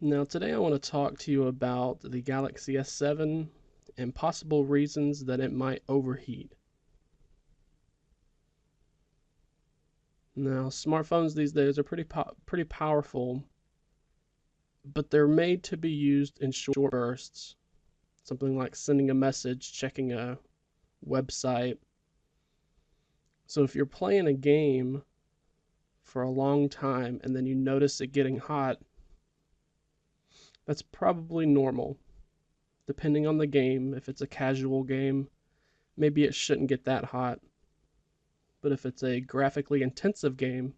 Now today I want to talk to you about the Galaxy S7 and possible reasons that it might overheat. Now smartphones these days are pretty powerful, but they're made to be used in short bursts. Something like sending a message, checking a website. So if you're playing a game for a long time and then you notice it getting hot, that's probably normal. Depending on the game, if it's a casual game, maybe it shouldn't get that hot. But if it's a graphically intensive game,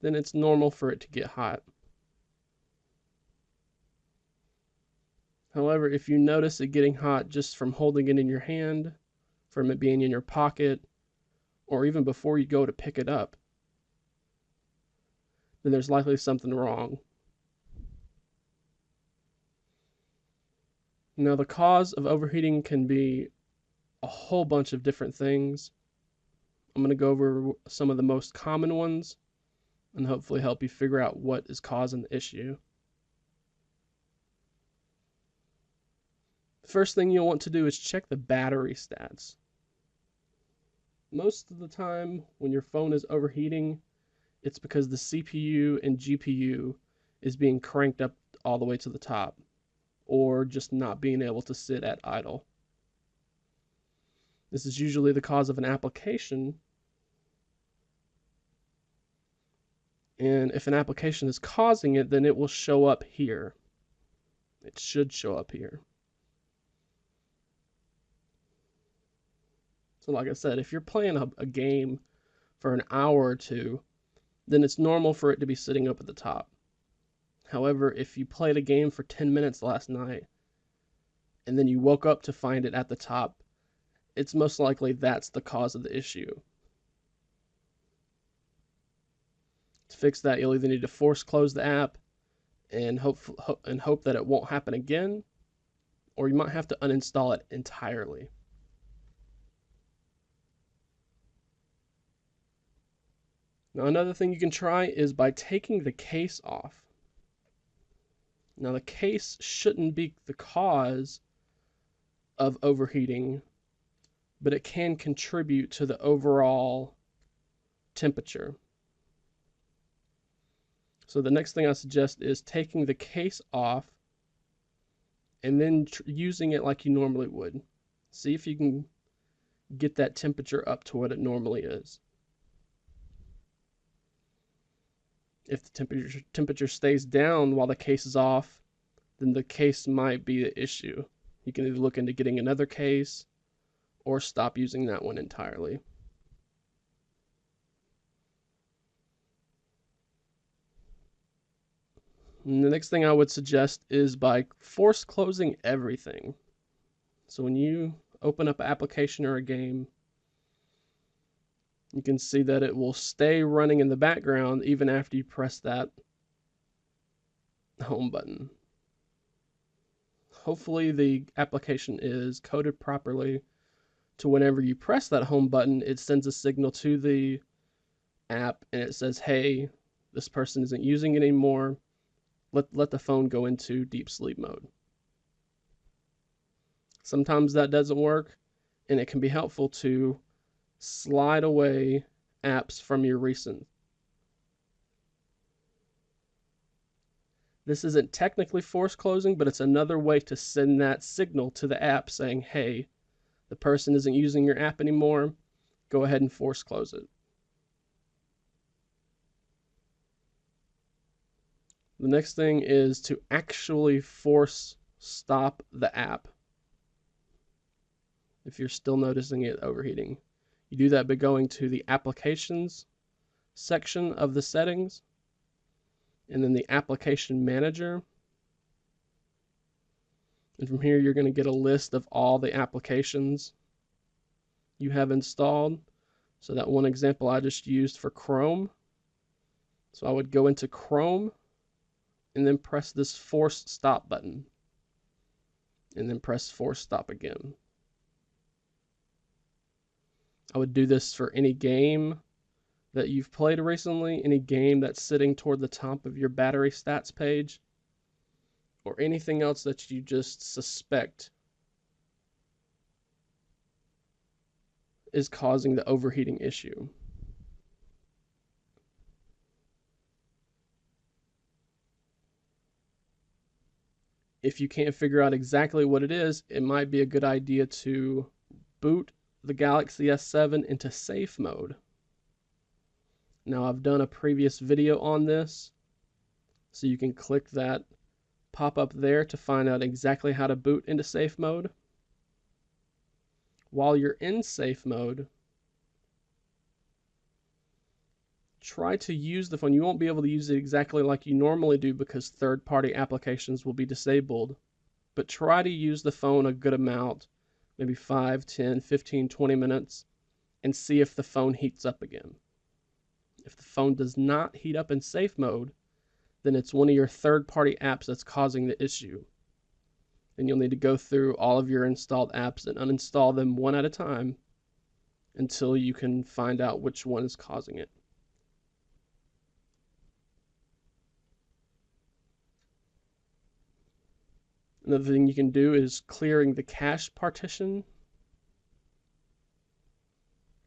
then it's normal for it to get hot. However, if you notice it getting hot just from holding it in your hand, from it being in your pocket, or even before you go to pick it up, then there's likely something wrong. Now, the cause of overheating can be a whole bunch of different things. I'm going to go over some of the most common ones and hopefully help you figure out what is causing the issue. The first thing you'll want to do is check the battery stats. Most of the time when your phone is overheating, it's because the CPU and GPU is being cranked up all the way to the top, or just not being able to sit at idle. This is usually the cause of an application, and if an application is causing it, then it will show up here. It should show up here. So like I said, if you're playing a game for an hour or two, then it's normal for it to be sitting up at the top. However, if you played a game for 10 minutes last night and then you woke up to find it at the top, it's most likely that's the cause of the issue. To fix that, you'll either need to force close the app and hope that it won't happen again, or you might have to uninstall it entirely. Now, another thing you can try is by taking the case off. Now, the case shouldn't be the cause of overheating, but it can contribute to the overall temperature. So the next thing I suggest is taking the case off and then using it like you normally would. See if you can get that temperature up to what it normally is. If the temperature stays down while the case is off, then the case might be the issue. You can either look into getting another case or stop using that one entirely. And the next thing I would suggest is by force closing everything. So when you open up an application or a game, you can see that it will stay running in the background even after you press that home button. Hopefully the application is coded properly to whenever you press that home button, it sends a signal to the app and it says, hey, this person isn't using it anymore. Let the phone go into deep sleep mode. Sometimes that doesn't work, and it can be helpful to slide away apps from your recent. This isn't technically force closing, but it's another way to send that signal to the app saying, hey, the person isn't using your app anymore, go ahead and force close it. The next thing is to actually force stop the app if you're still noticing it overheating. You do that by going to the Applications section of the settings, and then the Application Manager. And from here, you're going to get a list of all the applications you have installed. So that one example I just used for Chrome. So I would go into Chrome and then press this force stop button, and then press force stop again. I would do this for any game that you've played recently, any game that's sitting toward the top of your battery stats page. or anything else that you just suspect is causing the overheating issue. If you can't figure out exactly what it is, it might be a good idea to boot the Galaxy S7 into safe mode. Now, I've done a previous video on this, so you can click that pop up there to find out exactly how to boot into safe mode. While you're in safe mode, try to use the phone. You won't be able to use it exactly like you normally do because third-party applications will be disabled, but try to use the phone a good amount, maybe 5, 10, 15, 20 minutes, and see if the phone heats up again. If the phone does not heat up in safe mode, then it's one of your third-party apps that's causing the issue. And you'll need to go through all of your installed apps and uninstall them one at a time until you can find out which one is causing it. Another thing you can do is clearing the cache partition.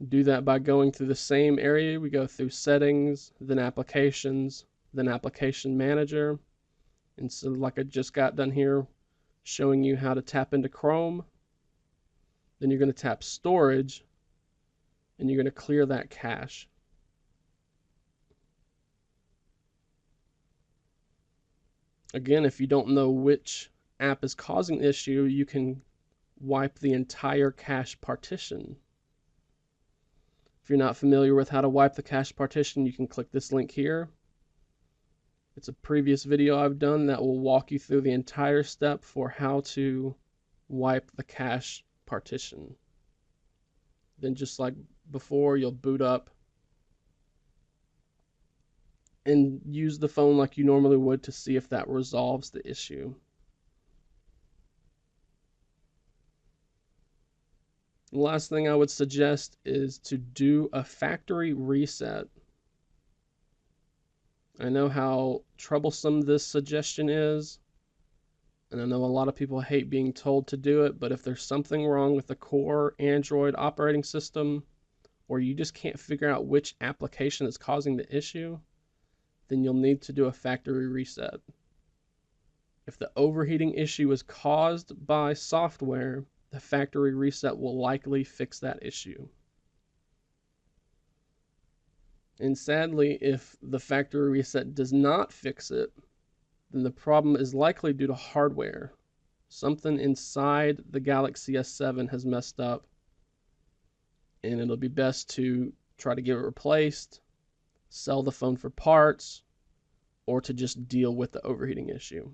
Do that by going through the same area. We go through settings, then applications, then application manager. And so like I just got done here showing you how to tap into Chrome, then you're going to tap storage and you're going to clear that cache. Again, if you don't know which app is causing the issue, you can wipe the entire cache partition. If you're not familiar with how to wipe the cache partition, you can click this link here. It's a previous video I've done that will walk you through the entire step for how to wipe the cache partition. Then just like before, you'll boot up and use the phone like you normally would to see if that resolves the issue. The last thing I would suggest is to do a factory reset. I know how troublesome this suggestion is, and I know a lot of people hate being told to do it, but if there's something wrong with the core Android operating system, or you just can't figure out which application is causing the issue, then you'll need to do a factory reset. If the overheating issue is caused by software, the factory reset will likely fix that issue. And sadly, if the factory reset does not fix it, then the problem is likely due to hardware. Something inside the Galaxy S7 has messed up, and it'll be best to try to get it replaced, sell the phone for parts, or to just deal with the overheating issue.